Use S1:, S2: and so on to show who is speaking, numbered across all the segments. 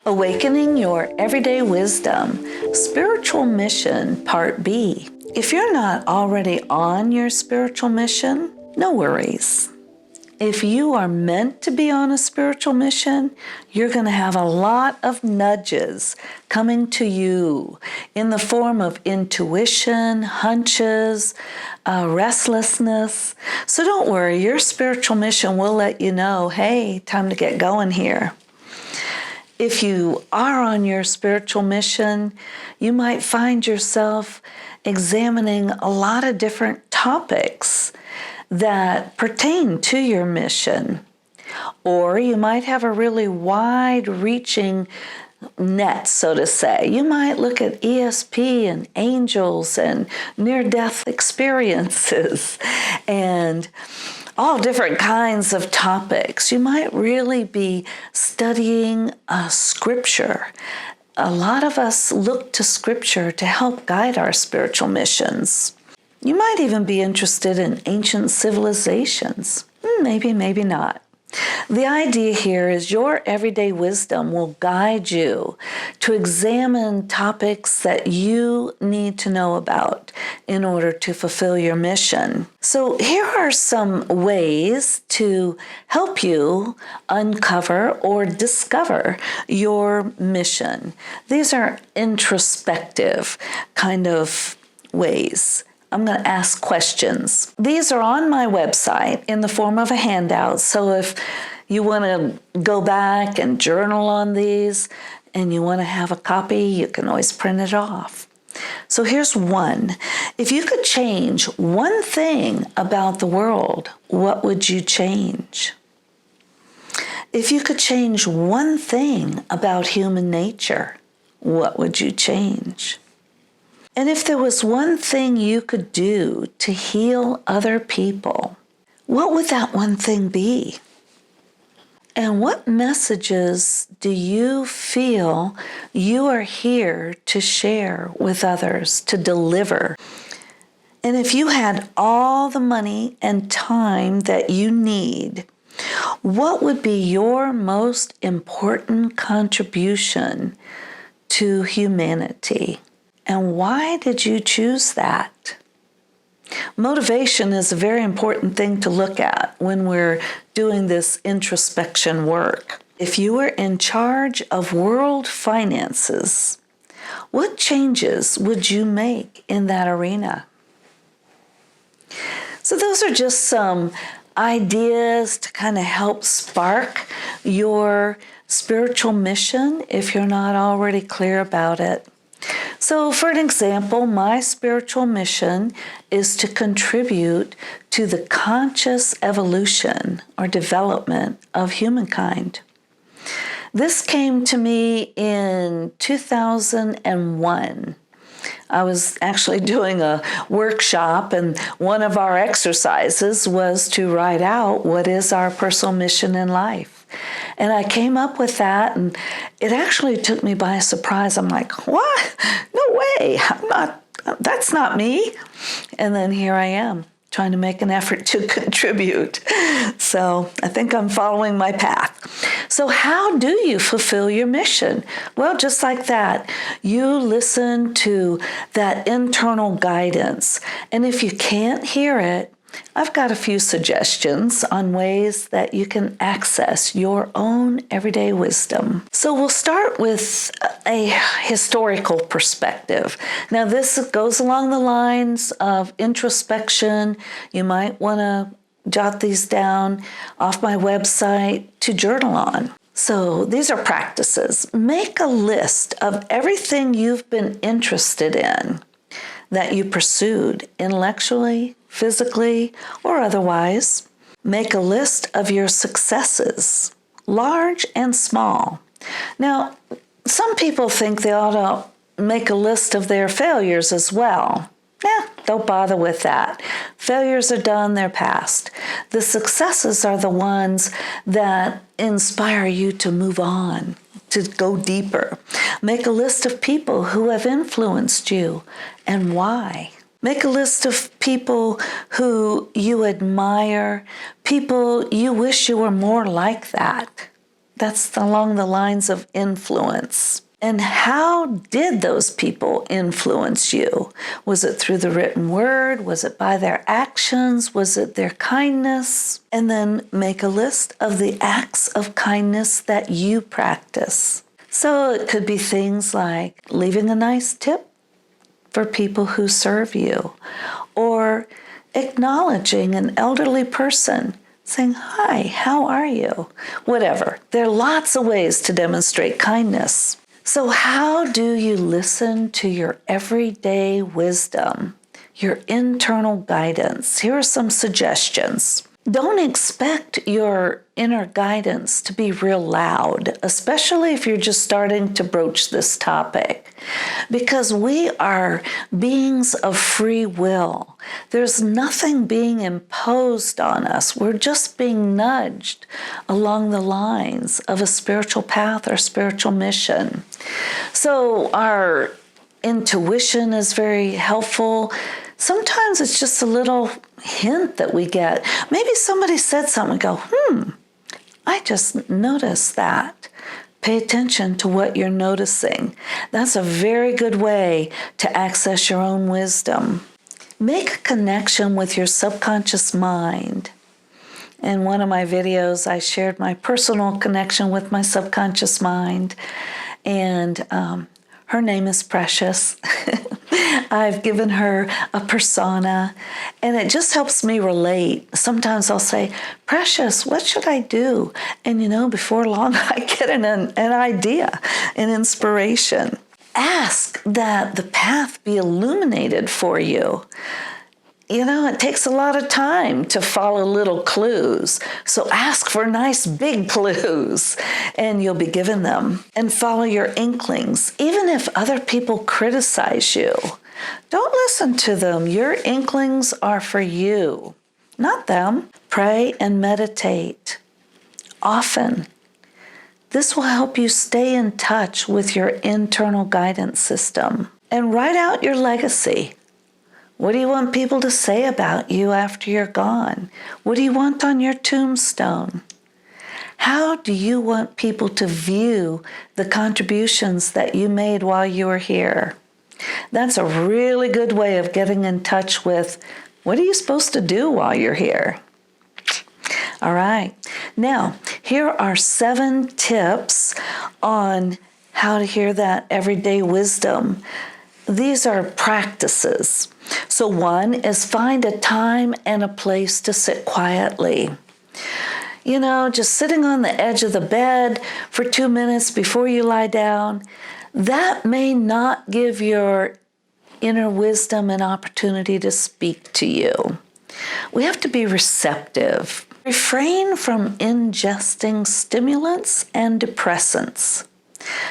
S1: Awakening Your Everyday Wisdom, Spiritual Mission, Part B. If you're not already on your spiritual mission, no worries. If you are meant to be on a spiritual mission, you're going to have a lot of nudges coming to you in the form of intuition, hunches, restlessness. So don't worry, your spiritual mission will let you know, hey, time to get going here. If you are on your spiritual mission, you might find yourself examining a lot of different topics that pertain to your mission. Or you might have a really wide-reaching net, so to say. You might look at ESP and angels and near-death experiences and all different kinds of topics. You might really be studying scripture. A lot of us look to scripture to help guide our spiritual missions. You might even be interested in ancient civilizations. Maybe, maybe not. The idea here is your everyday wisdom will guide you to examine topics that you need to know about in order to fulfill your mission. So here are some ways to help you uncover or discover your mission. These are introspective kind of ways. I'm going to ask questions. These are on my website in the form of a handout. So if you want to go back and journal on these and you want to have a copy, you can always print it off. So here's one. If you could change one thing about the world, what would you change? If you could change one thing about human nature, what would you change? And if there was one thing you could do to heal other people, what would that one thing be? And what messages do you feel you are here to share with others, to deliver? And if you had all the money and time that you need, what would be your most important contribution to humanity? And why did you choose that? Motivation is a very important thing to look at when we're doing this introspection work. If you were in charge of world finances, what changes would you make in that arena? So those are just some ideas to kind of help spark your spiritual mission if you're not already clear about it. So for an example, my spiritual mission is to contribute to the conscious evolution or development of humankind. This came to me in 2001. I was actually doing a workshop, and one of our exercises was to write out what is our personal mission in life. And I came up with that, and it actually took me by surprise. I'm like, what? No way. That's not me. And then here I am, trying to make an effort to contribute. So I think I'm following my path. So how do you fulfill your mission? Well, just like that, you listen to that internal guidance. And if you can't hear it, I've got a few suggestions on ways that you can access your own everyday wisdom. So we'll start with a historical perspective. Now, this goes along the lines of introspection. You might want to jot these down off my website to journal on. So these are practices. Make a list of everything you've been interested in that you pursued intellectually, physically, or otherwise. Make a list of your successes, large and small. Now, some people think they ought to make a list of their failures as well. Don't bother with that. Failures are done, they're past. The successes are the ones that inspire you to move on, to go deeper. Make a list of people who have influenced you and why. Make a list of people who you admire, people you wish you were more like that. That's along the lines of influence. And how did those people influence you? Was it through the written word? Was it by their actions? Was it their kindness? And then make a list of the acts of kindness that you practice. So it could be things like leaving a nice tip for people who serve you, or acknowledging an elderly person, saying, "Hi, how are you?" Whatever. There are lots of ways to demonstrate kindness. So how do you listen to your everyday wisdom, your internal guidance? Here are some suggestions. Don't expect your inner guidance to be real loud, especially if you're just starting to broach this topic, because we are beings of free will. There's nothing being imposed on us. We're just being nudged along the lines of a spiritual path or spiritual mission. So our intuition is very helpful. Sometimes it's just a little hint that we get. Maybe somebody said something and go, I just noticed that. Pay attention to what you're noticing. That's a very good way to access your own wisdom. Make a connection with your subconscious mind. In one of my videos, I shared my personal connection with my subconscious mind, and her name is Precious. I've given her a persona, and it just helps me relate. Sometimes I'll say, "Precious, what should I do?" And before long, I get an idea, an inspiration. Ask that the path be illuminated for you. It takes a lot of time to follow little clues. So ask for nice big clues and you'll be given them. And follow your inklings. Even if other people criticize you, don't listen to them. Your inklings are for you, not them. Pray and meditate often. This will help you stay in touch with your internal guidance system. And write out your legacy. What do you want people to say about you after you're gone? What do you want on your tombstone? How do you want people to view the contributions that you made while you were here? That's a really good way of getting in touch with what are you supposed to do while you're here? All right. Now, here are 7 tips on how to hear that everyday wisdom. These are practices. So 1 is find a time and a place to sit quietly. Just sitting on the edge of the bed for 2 minutes before you lie down, that may not give your inner wisdom an opportunity to speak to you. We have to be receptive. Refrain from ingesting stimulants and depressants.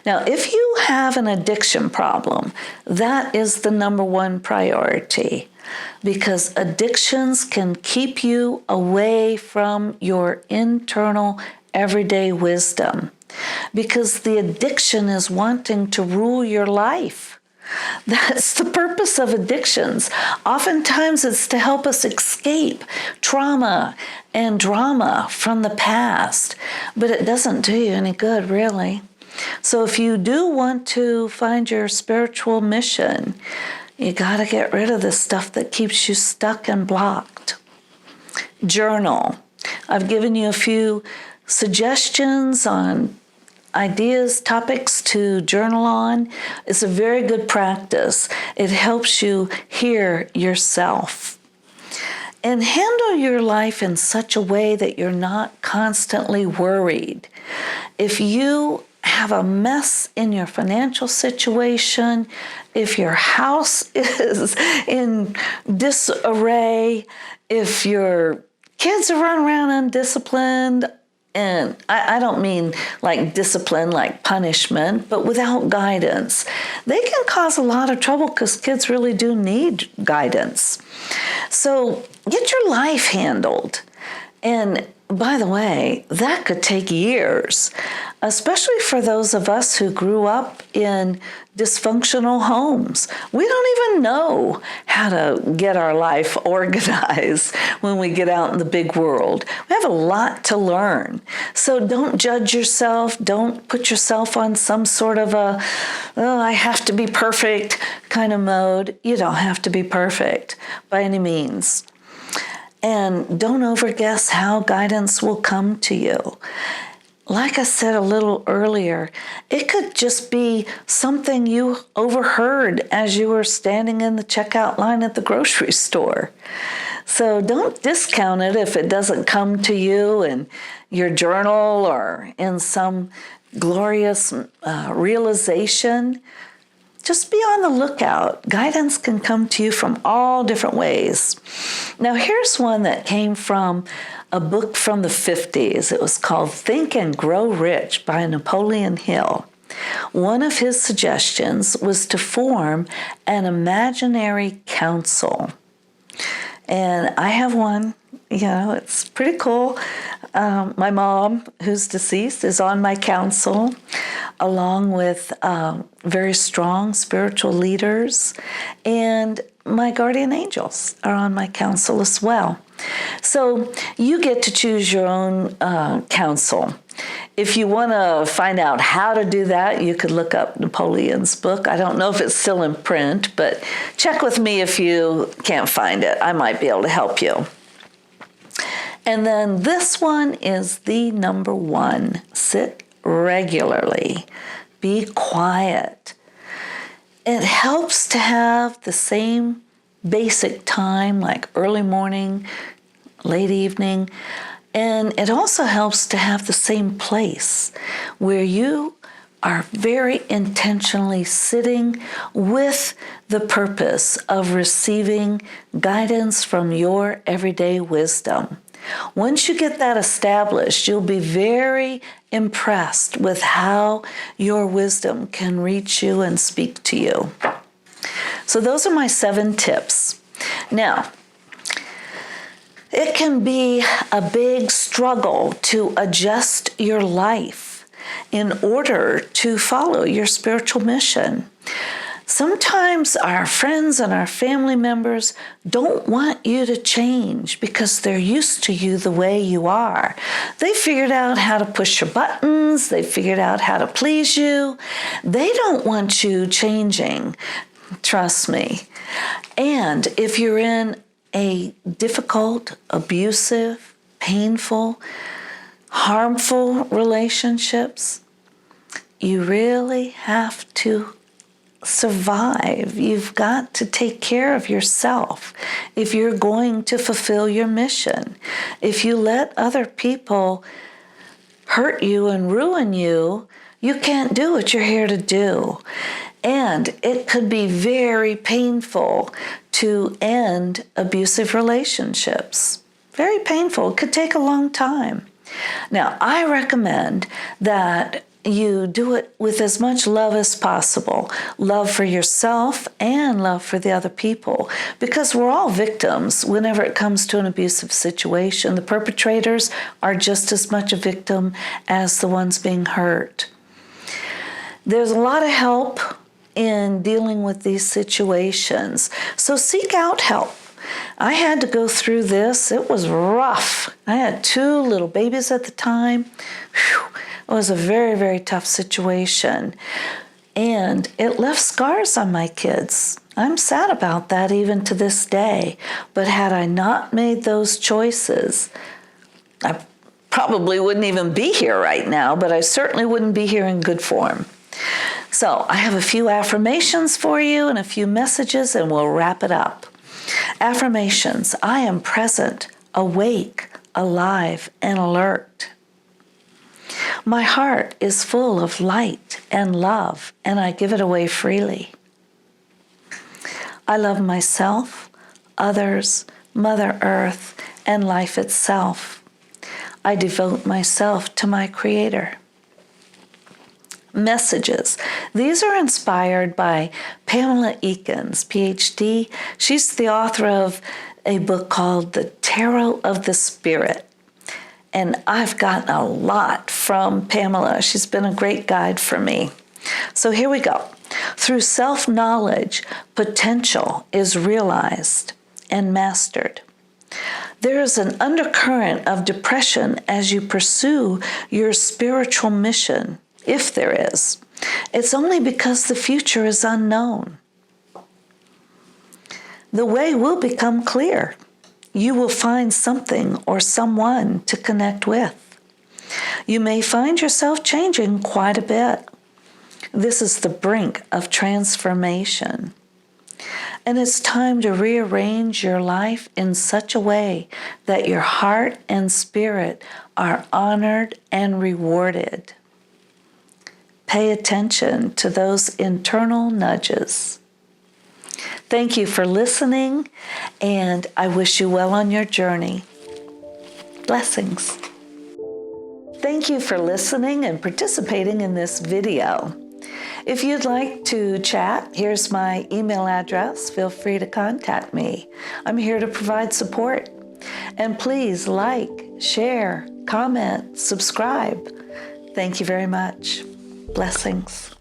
S1: Now, if you have an addiction problem, that is the number 1 priority, because addictions can keep you away from your internal everyday wisdom, because the addiction is wanting to rule your life. That's the purpose of addictions. Oftentimes it's to help us escape trauma and drama from the past, but it doesn't do you any good, really. So if you do want to find your spiritual mission, you got to get rid of the stuff that keeps you stuck and blocked. Journal. I've given you a few suggestions on ideas, topics to journal on. It's a very good practice. It helps you hear yourself. And handle your life in such a way that you're not constantly worried. If you have a mess in your financial situation, if your house is in disarray, if your kids are running around undisciplined, and I don't mean like discipline, like punishment, but without guidance, they can cause a lot of trouble because kids really do need guidance. So get your life handled. And by the way, that could take years. especially for those of us who grew up in dysfunctional homes. We don't even know how to get our life organized when we get out in the big world. We have a lot to learn. So don't judge yourself. Don't put yourself on some sort of I have to be perfect kind of mode. You don't have to be perfect by any means. And don't overguess how guidance will come to you. Like I said a little earlier, it could just be something you overheard as you were standing in the checkout line at the grocery store. So don't discount it if it doesn't come to you in your journal or in some glorious realization. Just be on the lookout. Guidance can come to you from all different ways. Now, here's one that came from a book from the 50s. It was called Think and Grow Rich by Napoleon Hill. One of his suggestions was to form an imaginary council. And I have one, it's pretty cool. My mom, who's deceased, is on my council, along with very strong spiritual leaders, and my guardian angels are on my council as well. So you get to choose your own council. If you want to find out how to do that, you could look up Napoleon's book. I don't know if it's still in print, but check with me if you can't find it. I might be able to help you. And then this one is the number one. Sit regularly. Be quiet. It helps to have the same basic time, like early morning, late evening. And it also helps to have the same place where you are very intentionally sitting with the purpose of receiving guidance from your everyday wisdom. Once you get that established, you'll be very impressed with how your wisdom can reach you and speak to you. So those are my 7 tips. Now, it can be a big struggle to adjust your life in order to follow your spiritual mission. Sometimes our friends and our family members don't want you to change because they're used to you the way you are. They figured out how to push your buttons. They figured out how to please you. They don't want you changing. Trust me. And if you're in a difficult, abusive, painful, harmful relationships, you really have to survive. You've got to take care of yourself if you're going to fulfill your mission. If you let other people hurt you and ruin you, you can't do what you're here to do. And it could be very painful to end abusive relationships. Very painful. It could take a long time. Now, I recommend that you do it with as much love as possible. Love for yourself and love for the other people. Because we're all victims whenever it comes to an abusive situation. The perpetrators are just as much a victim as the ones being hurt. There's a lot of help in dealing with these situations. So seek out help. I had to go through this. It was rough. I had 2 little babies at the time. Whew. It was a very, very tough situation. And it left scars on my kids. I'm sad about that even to this day. But had I not made those choices, I probably wouldn't even be here right now, but I certainly wouldn't be here in good form. So I have a few affirmations for you and a few messages, and we'll wrap it up. Affirmations. I am present, awake, alive, and alert. My heart is full of light and love, and I give it away freely. I love myself, others, Mother Earth, and life itself. I devote myself to my Creator. Messages. These are inspired by Pamela Eakins, PhD. She's the author of a book called The Tarot of the Spirit. And I've gotten a lot from Pamela. She's been a great guide for me. So here we go. Through self-knowledge, potential is realized and mastered. There is an undercurrent of depression as you pursue your spiritual mission, if there is. It's only because the future is unknown. The way will become clear. You will find something or someone to connect with. You may find yourself changing quite a bit. This is the brink of transformation. And it's time to rearrange your life in such a way that your heart and spirit are honored and rewarded. Pay attention to those internal nudges. Thank you for listening, and I wish you well on your journey. Blessings. Thank you for listening and participating in this video. If you'd like to chat, here's my email address. Feel free to contact me. I'm here to provide support. And please like, share, comment, subscribe. Thank you very much. Blessings.